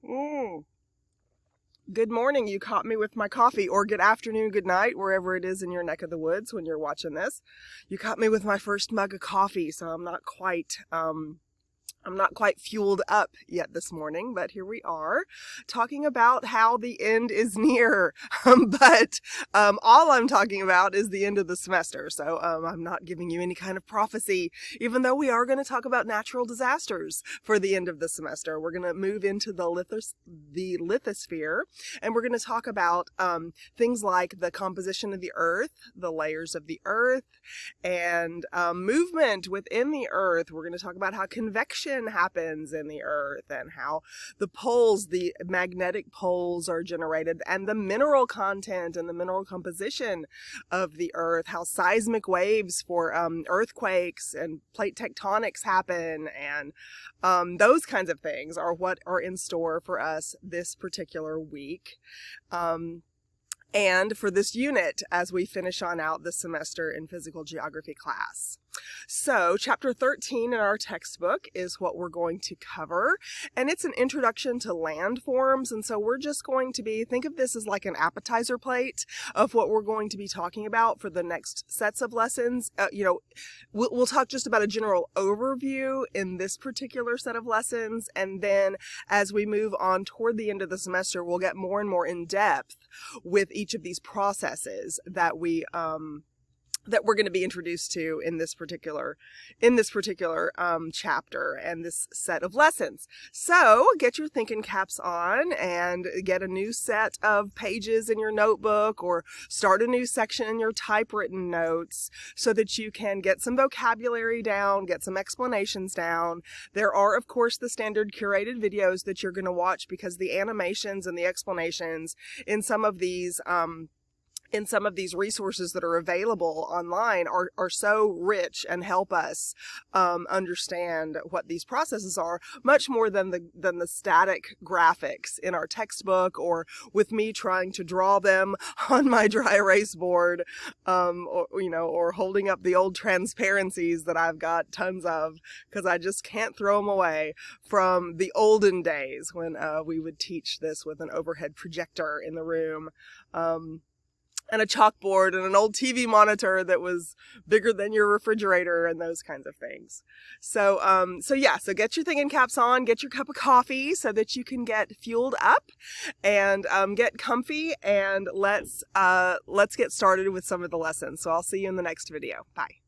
Mm. Good morning. You caught me with my coffee, or good afternoon, good night, wherever it is in your neck of the woods when you're watching this. You caught me with my first mug of coffee, so I'm not quite fueled up yet this morning, but here we are talking about how the end is near. But all I'm talking about is the end of the semester. So I'm not giving you any kind of prophecy, even though we are going to talk about natural disasters for the end of the semester. We're going to move into the lithosphere, and we're going to talk about things like the composition of the earth, the layers of the earth, and movement within the earth. We're going to talk about how convection happens in the earth and how the poles, the magnetic poles, are generated, and the mineral content and the mineral composition of the earth, how seismic waves for earthquakes and plate tectonics happen, and those kinds of things are what are in store for us this particular week. And for this unit as we finish on out the semester in physical geography class. So chapter 13 in our textbook is what we're going to cover, and it's an introduction to landforms. And so we're just going to think of this as like an appetizer plate of what we're going to be talking about for the next sets of lessons. We'll talk just about a general overview in this particular set of lessons, and then as we move on toward the end of the semester, we'll get more and more in depth with each of these processes that we're going to be introduced to in this particular chapter and this set of lessons. So get your thinking caps on and get a new set of pages in your notebook, or start a new section in your typewritten notes so that you can get some vocabulary down, get some explanations down. There are, of course, the standard curated videos that you're going to watch, because the animations and the explanations in some of these resources that are available online are so rich and help us understand what these processes are, much more than the static graphics in our textbook, or with me trying to draw them on my dry erase board, or holding up the old transparencies that I've got tons of, because I just can't throw them away from the olden days when we would teach this with an overhead projector in the room. And a chalkboard and an old TV monitor that was bigger than your refrigerator, and those kinds of things. So get your thinking caps on, get your cup of coffee so that you can get fueled up and get comfy, and let's get started with some of the lessons. So I'll see you in the next video. Bye.